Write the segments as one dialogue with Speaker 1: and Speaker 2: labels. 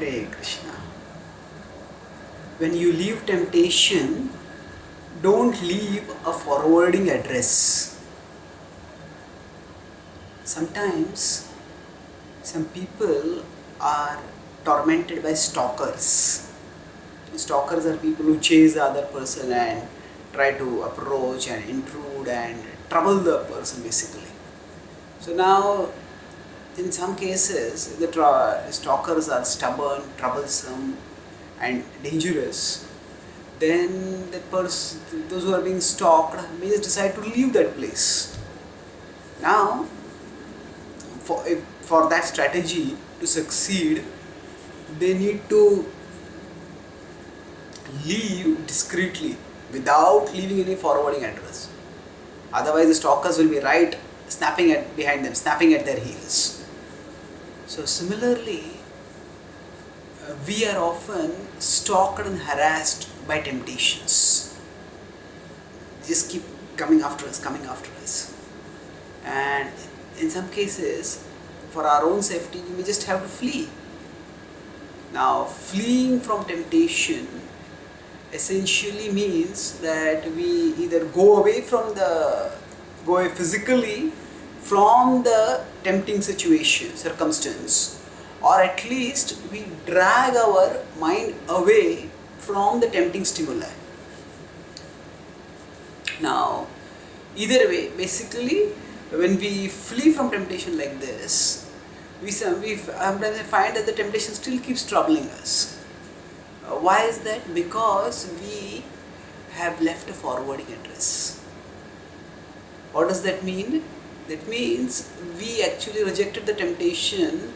Speaker 1: Hare Krishna. When you leave temptation, don't leave a forwarding address. Sometimes some people are tormented by stalkers. Stalkers are people who chase the other person and try to approach and intrude and trouble the person basically. So now in some cases the stalkers are stubborn, troublesome and dangerous. Then those who are being stalked may just decide to leave that place. Now for that strategy to succeed, they need to leave discreetly without leaving any forwarding address. Otherwise the stalkers will be right snapping at behind them, snapping at their heels. So similarly, we are often stalked and harassed by temptations. They just keep coming after us. And in some cases, for our own safety, we may just have to flee. Now, fleeing from temptation essentially means that we either go away physically from the tempting circumstance, or at least we drag our mind away from the tempting stimuli. Now, either way, basically, when we flee from temptation like this, we sometimes find that the temptation still keeps troubling us. Why is that? Because we have left a forwarding address. What does that mean? That means we actually rejected the temptation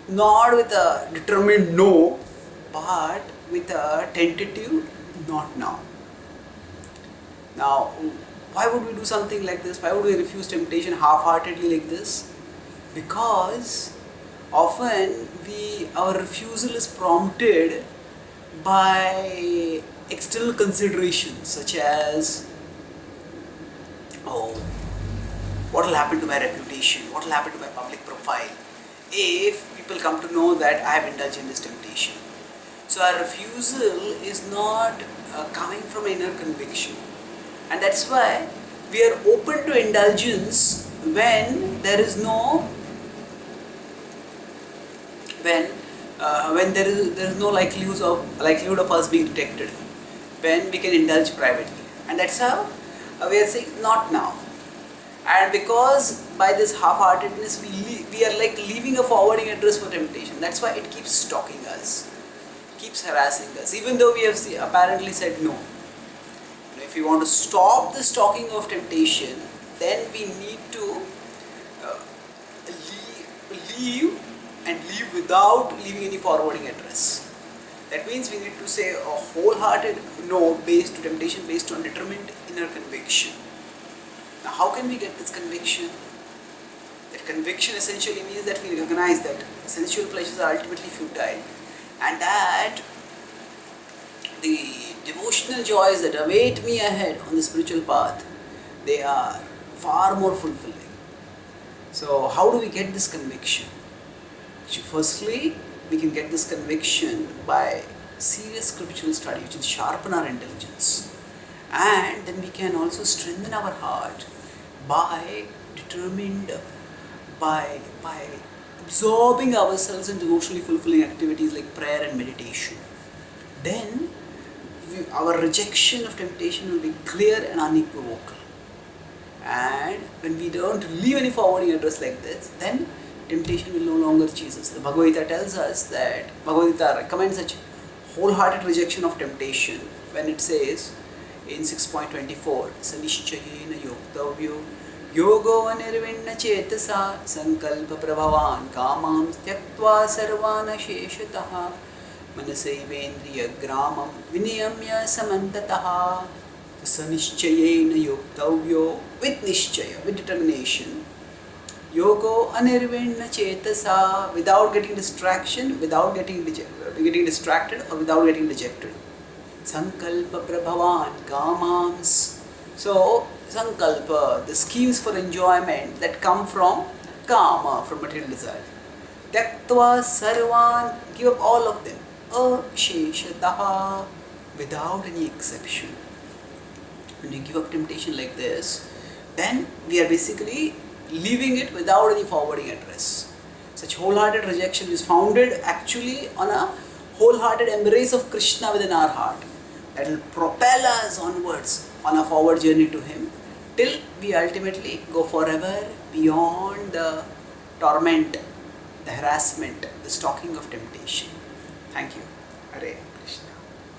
Speaker 1: not with a determined no, but with a tentative not now. Now, why would we do something like this? Why would we refuse temptation half-heartedly like this? Because often our refusal is prompted by external considerations such as, oh, what will happen to my reputation? What will happen to my public profile if people come to know that I have indulged in this temptation? So our refusal is not coming from inner conviction, and that's why we are open to indulgence when there is likelihood of us being detected, when we can indulge privately, and that's how we are saying not now. And because by this half-heartedness we are like leaving a forwarding address for temptation. That's why it keeps stalking us, keeps harassing us, even though we have apparently said no. If we want to stop the stalking of temptation, then we need to leave without leaving any forwarding address. That means we need to say a wholehearted no based to temptation based on determined inner conviction. Now, how can we get this conviction? That conviction essentially means that we recognize that sensual pleasures are ultimately futile, and that the devotional joys that await me ahead on the spiritual path, they are far more fulfilling. So how do we get this conviction? Firstly, we can get this conviction by serious scriptural study, which will sharpen our intelligence, and then we can also strengthen our heart by absorbing ourselves in devotionally fulfilling activities like prayer and meditation. Then our rejection of temptation will be clear and unequivocal. And when we don't leave any forwarding address like this, then temptation will no longer chase us. The Bhagavad Gita tells us that, Bhagavad Gita recommends such wholehearted rejection of temptation when it says in 6.24, Sanishchayena yoktavyo yogo anirvinna chetasa sankalpa prabhavan kamam tyaktva sarvana sheshataha manasaivendriya gramam viniyamya samantataha. Sanishchayena yoktavyo, with nishchaya, with determination. Yogo anirvinna chetasa, without getting distraction, without getting distracted or without getting dejected. Sankalpa prabhavan kamams. So sankalpa, the schemes for enjoyment that come from kama, from material desire, Tyaktva sarvan, give up all of them. Asheshataha, without any exception. When you give up temptation like this, then we are basically leaving it without any forwarding address. Such wholehearted rejection is founded actually on a wholehearted embrace of Krishna within our heart. That will propel us onwards on a forward journey to Him till we ultimately go forever beyond the torment, the harassment, the stalking of temptation. Thank you. Hare.